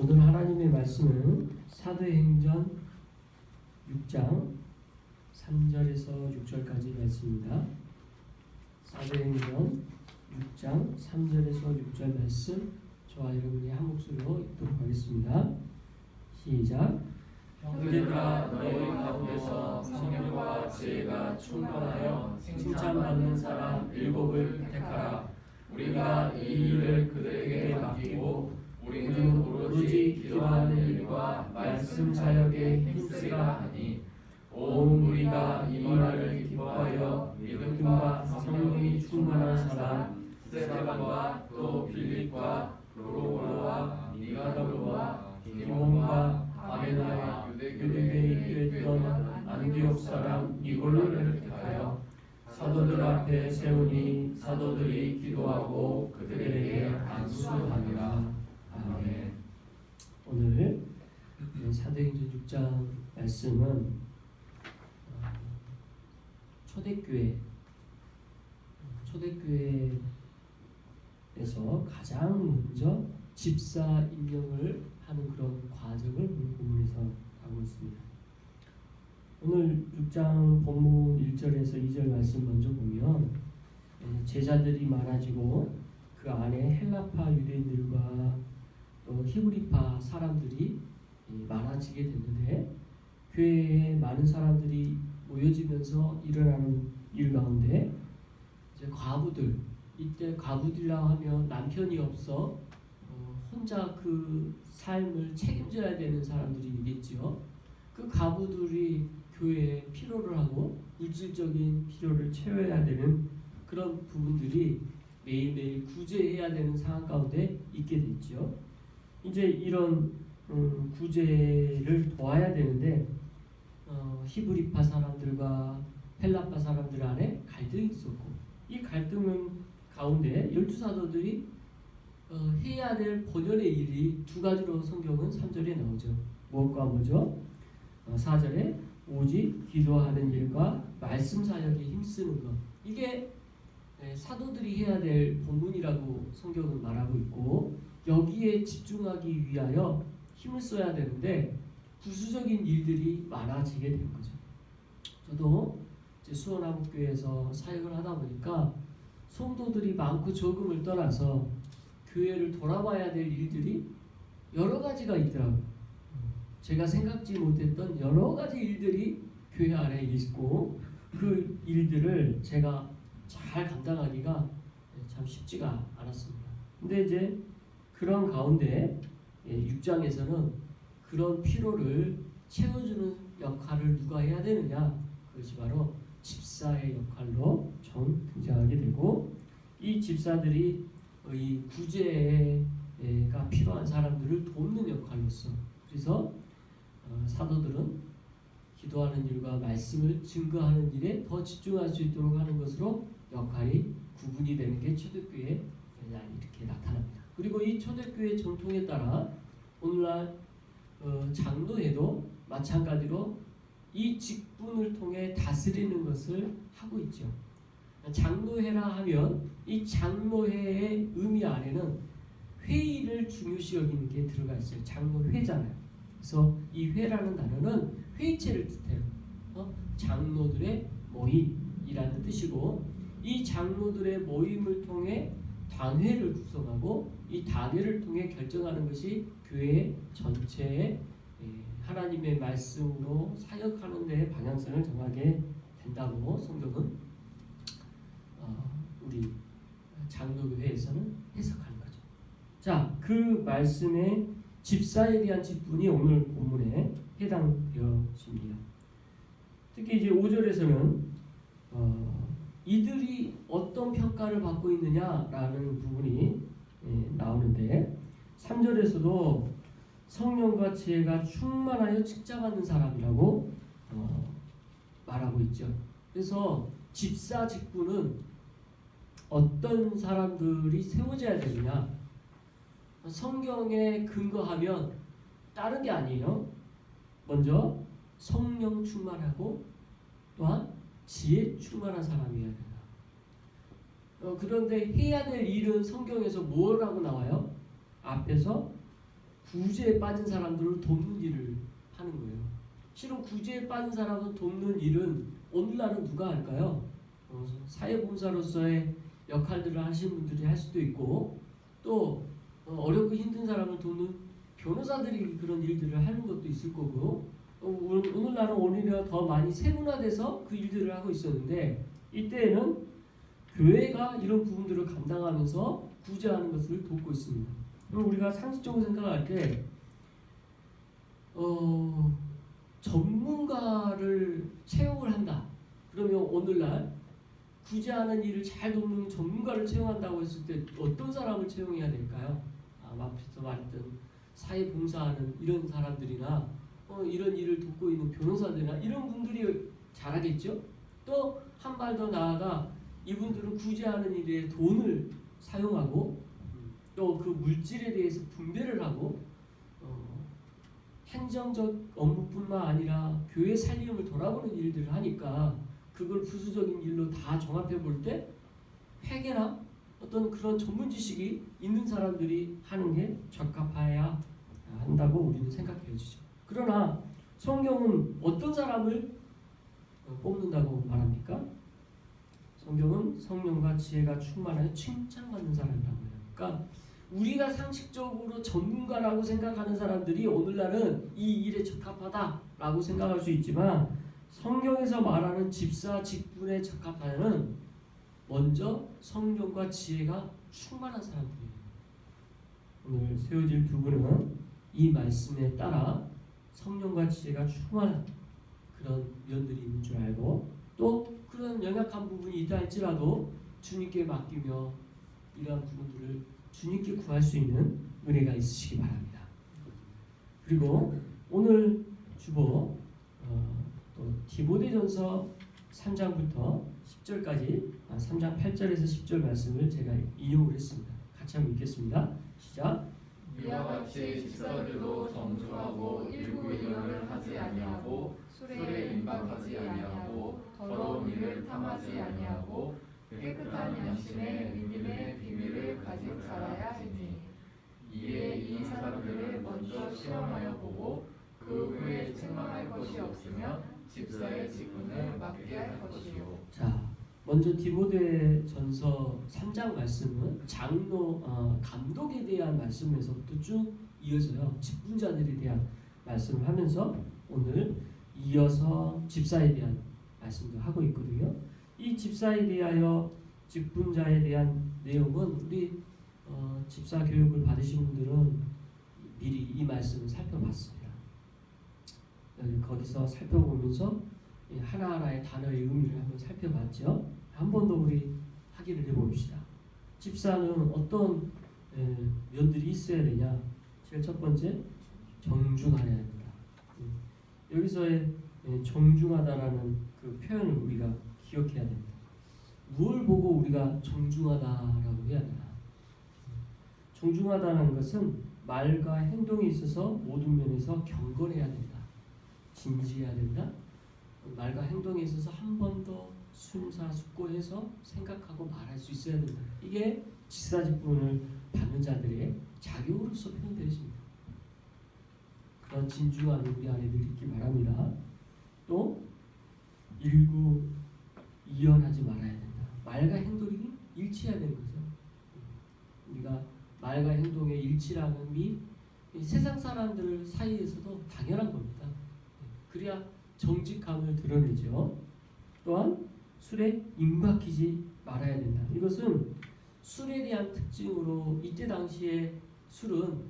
오늘 하나님의 말씀은 사도행전 6장 3절에서 6절까지 말씀입니다. 사도행전 6장 3절에서 6절 말씀 저와 여러분이 한 목소리로 읽도록 하겠습니다. 시작. 형제들아, 너희 가운데서 성령과 지혜가 충만하여 칭찬받는 사람 7을 택하라. 우리가 이 일을 그들에게 맡기고 우리는 오로지 기도하는 일과 말씀 사역에 힘쓰라 하니, 온 우리가 이 말을 기뻐하여 믿음과 성령이 충만한 사람 스데반과 또 빌립과 프로고와 니가도로와 디몬과 바베나와 유대교에 있던 안디옥 사람 니골로를 택하여 사도들 앞에 세우니 사도들이 기도하고 그들에게 안수하니라. 아멘. 오늘 사도행전 6장 말씀은 초대교회에서 가장 먼저 집사 임명을 하는 그런 과정을 오늘 본문에서 하고 있습니다. 오늘 6장 본문 1절에서 2절 말씀 먼저 보면 제자들이 많아지고 그 안에 헬라파 유대인들과 또 히브리파 사람들이 많아지게 됐는데, 교회에 많은 사람들이 모여지면서 일어나는 일 가운데 이제 과부들, 이때 과부들이라 하면 남편이 없어 혼자 그 삶을 책임져야 되는 사람들이겠지요. 그 과부들이 교회에 필요를 하고 물질적인 필요를 채워야 되는 그런 부분들이 매일매일 구제해야 되는 상황 가운데 있게 됐죠. 이제 이런 구제를 도와야 되는데 히브리파 사람들과 헬라파 사람들 안에 갈등이 있었고, 이 갈등은 가운데 12사도들이 해야 될 본연의 일이 두 가지로 성경은 3절에 나오죠. 무엇과 뭐죠? 4절에 오직 기도하는 일과 말씀 사역에 힘쓰는 것. 이게 사도들이 해야 될 본분이라고 성경은 말하고 있고, 여기에 집중하기 위하여 힘을 써야 되는데 부수적인 일들이 많아지게 된 거죠. 저도 이제 수원한국교회에서 사역을 하다 보니까 성도들이 많고 적음을 떠나서 교회를 돌아봐야 될 일들이 여러 가지가 있더라고요. 제가 생각지 못했던 여러 가지 일들이 교회 안에 있고, 그 일들을 제가 잘 감당하기가 참 쉽지가 않았습니다. 근데 이제 그런 가운데 6장에서는 그런 피로를 채워주는 역할을 누가 해야 되느냐, 그것이 바로 집사의 역할로 좀 등장하게 되고, 이 집사들이 이 구제가 필요한 사람들을 돕는 역할로서, 그래서 사도들은 기도하는 일과 말씀을 증거하는 일에 더 집중할 수 있도록 하는 것으로 역할이 구분이 되는 게 초대교회에 이렇게 나타납니다. 그리고 이 초대교회 전통에 따라 오늘날 장로회도 마찬가지로 이 직분을 통해 다스리는 것을 하고 있죠. 장로회라 하면 이 장로회의 의미 안에는 회의를 중요시 여기는 게 들어가 있어요. 장로회잖아요. 그래서 이 회라는 단어는 회의체를 뜻해요. 장로들의 모임이라는 뜻이고, 이 장로들의 모임을 통해 단회를 구성하고, 이 단회를 통해 결정하는 것이 교회 전체의 하나님의 말씀으로 사역하는 데 방향성을 정하게 된다고 성경은 우리 장로교회에서는 해석하는 거죠. 자, 그 말씀의 집사에 대한 직분이 오늘 본문에 해당되어집니다. 특히 이제 5절에서는 이들이 어떤 평가를 받고 있느냐라는 부분이 나오는데, 3절에서도 성령과 지혜가 충만하여 칭찬받는 사람이라고 말하고 있죠. 그래서 집사 직분은 어떤 사람들이 세워져야 되느냐, 성경에 근거하면 다른 게 아니에요. 먼저 성령 충만하고 또한 지혜 충만한 사람이어야 된다. 그런데 해야 될 일은 성경에서 뭐라고 나와요? 앞에서 구제에 빠진 사람들을 돕는 일을 하는 거예요. 실은 구제에 빠진 사람을 돕는 일은 오늘날은 누가 할까요? 사회봉사로서의 역할들을 하시는 분들이 할 수도 있고, 또 어렵고 힘든 사람을 돕는 변호사들이 그런 일들을 하는 것도 있을 거고, 오늘날은 오히려 더 많이 세분화돼서 그 일들을 하고 있었는데, 이때에는 교회가 이런 부분들을 감당하면서 구제하는 것을 돕고 있습니다. 그럼 우리가 상식적으로 생각할 때 전문가를 채용을 한다. 그러면 오늘날 구제하는 일을 잘 돕는 전문가를 채용한다고 했을 때 어떤 사람을 채용해야 될까요? 앞에서 말했던 사회봉사하는 이런 사람들이나 이런 일을 돕고 있는 변호사들이나 이런 분들이 잘하겠죠? 또 한 발 더 나아가 이분들은 구제하는 일에 돈을 사용하고 또 그 물질에 대해서 분배를 하고 행정적 업무뿐만 아니라 교회 살림을 돌아보는 일들을 하니까 그걸 부수적인 일로 다 종합해 볼 때 회계나 어떤 그런 전문 지식이 있는 사람들이 하는 게 적합해야 한다고 우리는 생각해 주죠. 그러나 성경은 어떤 사람을 뽑는다고 말합니까? 성경은 성령과 지혜가 충만하여 칭찬받는 사람이라고 해요. 그러니까 우리가 상식적으로 전문가라고 생각하는 사람들이 오늘날은 이 일에 적합하다라고 생각할 수 있지만 성경에서 말하는 집사 직분에 적합하는 먼저 성령과 지혜가 충만한 사람들이에요. 오늘 세워질 두 분은 이 말씀에 따라 성령과 지혜가 충만한 그런 면들이 있는 줄 알고 또 그런 연약한 부분이 있다 할지라도 주님께 맡기며 이러한 부분들을 주님께 구할 수 있는 은혜가 있으시기 바랍니다. 그리고 오늘 주보 또 디모데전서 3장부터 10절까지 3장 8절에서 10절 말씀을 제가 인용을 했습니다. 같이 한번 읽겠습니다. 시작. 이와 같이 집사들도 정중하고 일구이연을 하지 아니하고 술에 임박하지 아니하고 더러운 일을 탐하지 아니하고 깨끗한 양심에 믿음의 비밀을 가지고 살아야 하니 이에 이 사람들을 먼저 시험하여 보고 그 후에 책망할 것이 없으면 집사의 직분을 맡게 할 것이요. 자, 먼저 디모데전서 3장 말씀은 장로 감독에 대한 말씀에서부터 쭉 이어져요. 직분자들에 대한 말씀을 하면서 오늘 이어서 집사에 대한 말씀도 하고 있거든요. 이 집사에 대하여 직분자에 대한 내용은 우리 집사 교육을 받으신 분들은 미리 이 말씀을 살펴봤습니다. 거기서 살펴보면서 하나하나의 단어의 의미를 한번 살펴봤죠. 한 번 더 우리 확인을 해봅시다. 집사는 어떤 면들이 있어야 되냐? 제일 첫 번째, 정중하여야 된다. 여기서의 정중하다라는 그 표현을 우리가 기억해야 됩니다. 무엇을 보고 우리가 정중하다라고 해야 되나? 정중하다는 것은 말과 행동에 있어서 모든 면에서 경건해야 된다. 진지해야 된다. 말과 행동에 있어서 한 번 더 순사숙고해서 생각하고 말할 수 있어야 된다. 이게 집사직분을 받는 자들의 자격으로서 표현되어집니다. 그런 진중함이 우리 안에 늘 있기 바랍니다. 또 일구이연하지 말아야 된다. 말과 행동이 일치해야 되는 거죠. 우리가 말과 행동의 일치라는 세상 사람들 사이에서도 당연한 겁니다. 그래야 정직함을 드러내죠. 또한 술에 임박히지 말아야 된다. 이것은 술에 대한 특징으로 이때 당시에 술은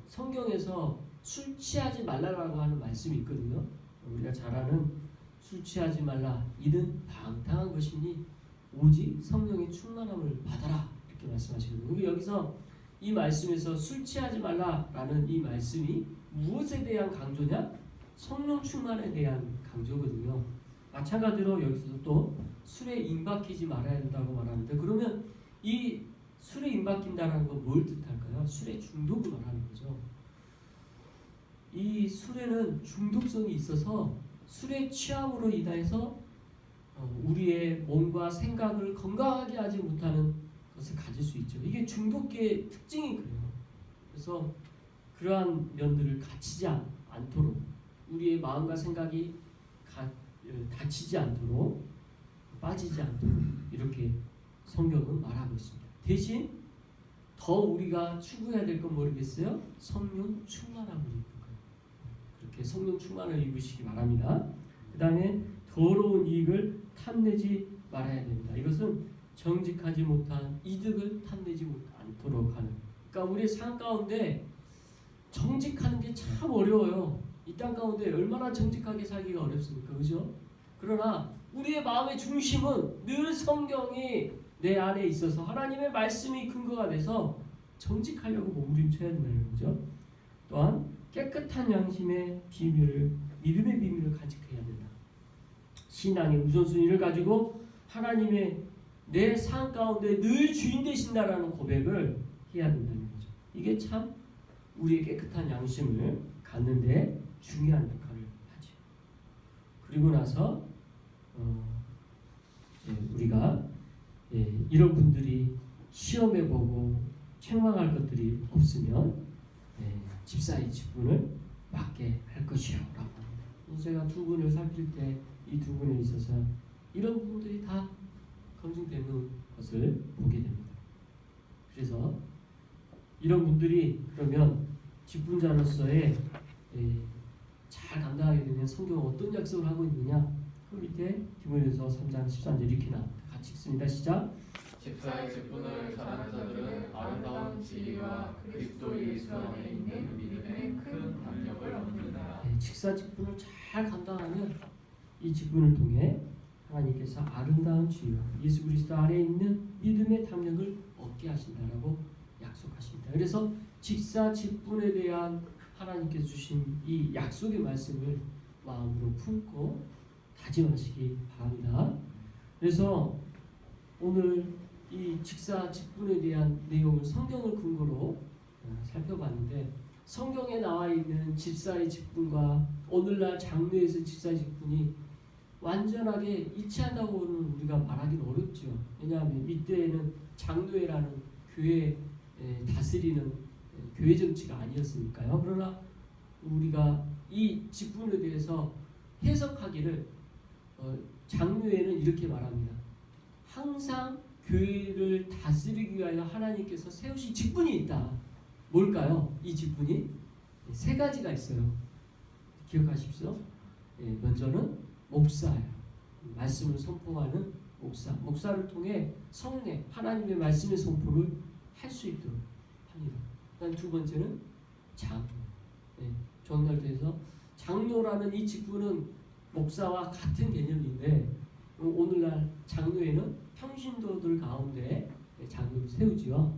성경에서 술 취하지 말라라고 하는 말씀이 있거든요. 우리가 잘 아는 술 취하지 말라 이는 방탕한 것이니 오직 성령의 충만함을 받아라 이렇게 말씀하시거든요. 여기서 이 말씀에서 술 취하지 말라라는 이 말씀이 무엇에 대한 강조냐? 성령 충만에 대한 강조거든요. 마찬가지로 여기서도 또 술에 임박히지 말아야 된다고 말하는데 그러면 이 술에 임박힌다는 건 뭘 뜻할까요? 술의 중독을 말하는 거죠. 이 술에는 중독성이 있어서 술의 취함으로 인해서 우리의 몸과 생각을 건강하게 하지 못하는 것을 가질 수 있죠. 이게 중독계의 특징이 그래요. 그래서 그러한 면들을 갖추지 않도록 우리의 마음과 생각이 다치지 않도록 빠지지 않도록 이렇게 성경은 말하고 있습니다. 대신 더 우리가 추구해야 될 건 모르겠어요? 성령 충만함을 입는 거예요. 그렇게 성령 충만을 입으시기 바랍니다. 그 다음에 더러운 이익을 탐내지 말아야 됩니다. 이것은 정직하지 못한 이득을 탐내지 않도록 하는. 그러니까 우리의 삶 가운데 정직하는 게 참 어려워요. 이 땅 가운데 얼마나 정직하게 살기가 어렵습니까? 그죠? 그러나 우리의 마음의 중심은 늘 성경이 내 안에 있어서 하나님의 말씀이 근거가 돼서 정직하려고 몸부림쳐야 된다는 거죠. 또한 깨끗한 양심의 비밀을, 믿음의 비밀을 간직해야 된다. 신앙의 우선순위를 가지고 하나님의 내 삶 가운데 늘 주인 되신다라는 고백을 해야 된다는 거죠. 이게 참 우리의 깨끗한 양심을 갖는데 중요한 역할을 하죠. 그리고 나서 우리가 이런 분들이 시험해 보고 책망할 것들이 없으면 집사의 직분을 맡게 할 것이요 라고 합니다. 제가 두 분을 살필 때 이 두 분에 있어서 이런 부분들이 다 검증되는 것을 보게 됩니다. 그래서 이런 분들이 그러면 직분자로서의 잘 감당하게 되면 성경은 어떤 약속을 하고 있느냐? 그 밑에 디모데후서 3장 13절 이렇게 나옵니다. 같이 읽습니다. 시작. 집사의 직분을 잘하는 자들은 아름다운 지혜와 그리스도 예수 안에 있는 믿음의 큰 담력을 얻는다. 직사 직분을 잘 감당하는 이 직분을 통해 하나님께서 아름다운 지혜와 예수 그리스도 안에 있는 믿음의 담력을 얻게 하신다라고 약속하십니다. 그래서 직사 직분에 대한 하나님께서 주신 이 약속의 말씀을 마음으로 품고 다짐하시기 바랍니다. 그래서 오늘 이 직사 직분에 대한 내용을 성경을 근거로 살펴봤는데 성경에 나와 있는 집사의 직분과 오늘날 장로에서 집사의 직분이 완전하게 일치한다고는 우리가 말하기는 어렵죠. 왜냐하면 이때에는 장로회라는 교회 다스리는 교회 정치가 아니었으니까요. 그러나 우리가 이 직분에 대해서 해석하기를 장로회는 이렇게 말합니다. 항상 교회를 다스리기 위하여 하나님께서 세우신 직분이 있다. 뭘까요? 이 직분이 세 가지가 있어요. 기억하십시오. 먼저는 목사예요. 말씀을 선포하는 목사. 목사를 통해 성례, 하나님의 말씀의 선포를 할 수 있도록 합니다. 그다음 두 번째는 장로. 정말대에서 장로라는 이 직분은 목사와 같은 개념인데 오늘날 장로에는 평신도들 가운데 장로를 세우지요.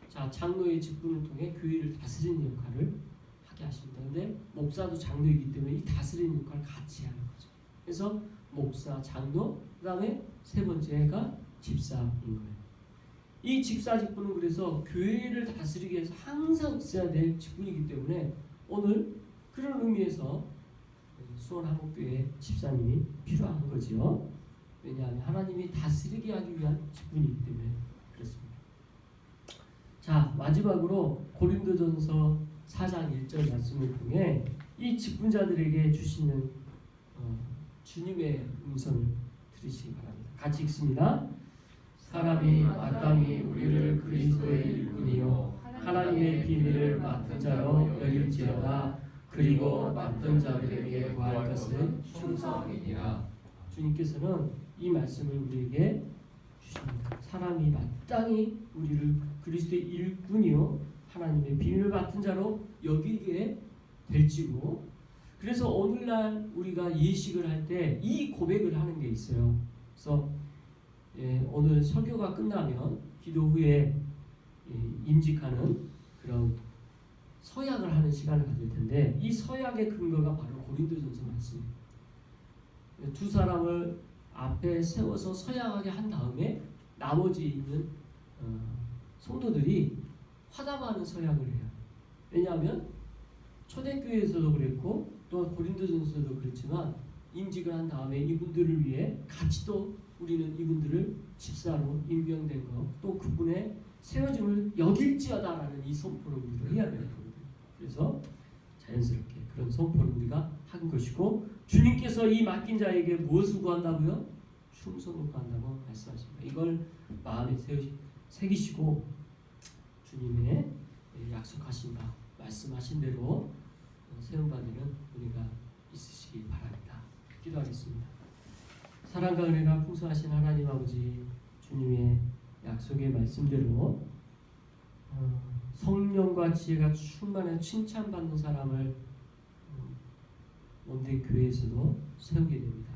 자, 장로의 직분을 통해 교회를 다스리는 역할을 하게 하십니다. 그런데 목사도 장로이기 때문에 이 다스리는 역할을 같이 하는 거죠. 그래서 목사, 장로, 그 다음에 세 번째가 집사인 거예요. 이 집사 직분은 그래서 교회를 다스리기 위해서 항상 있어야 될 직분이기 때문에 오늘 그런 의미에서 수원한국교회 집사님이 필요한 거지요. 왜냐하면 하나님이 다스리게 하기 위한 직분이기 때문에 그렇습니다. 자, 마지막으로 고린도전서 4장 1절 말씀을 통해 이 직분자들에게 주시는 주님의 음성을 들으시기 바랍니다. 같이 읽습니다. 사람이 마땅히 우리를 그리스도의 일꾼이요 하나님의 비밀을 맡은 자로 여길지어다. 그리고 맡은 자들에게 구할 것은 충성이니라. 주님께서는 이 말씀을 우리에게 주십니다. 사람이 마땅히 우리를 그리스도의 일꾼이요 하나님의 비밀을 맡은 자로 여기게 될지고, 그래서 오늘날 우리가 예식을 할 때 이 고백을 하는 게 있어요. 그래서 오늘 설교가 끝나면 기도 후에 임직하는 그런 서약을 하는 시간을 가질 텐데 이 서약의 근거가 바로 고린도전서 말씀입니다. 두 사람을 앞에 세워서 서약하게 한 다음에 나머지 있는 성도들이 화답하는 서약을 해요. 왜냐하면 초대교회에서도 그랬고 또 고린도전서도 그렇지만 임직을 한 다음에 이분들을 위해 같이 또 우리는 이분들을 집사로 임명된 거 또 그분의 세워짐을 여길지어다라는 이 선포를 우리가 해야 되는 겁니다. 통해서 자연스럽게 그런 선포를 우리가 한 것이고, 주님께서 이 맡긴 자에게 무엇을 구한다고요? 충성을 구한다고 말씀하십니다. 이걸 마음에 새기시고 주님의 약속하신 바, 말씀하신 대로 세움받는 우리가 있으시기 바랍니다. 기도하겠습니다. 사랑과 은혜가 풍성하신 하나님 아버지, 주님의 약속의 말씀대로 성령과 지혜가 충만한 칭찬받는 사람을 원대 교회에서도 세우게 됩니다.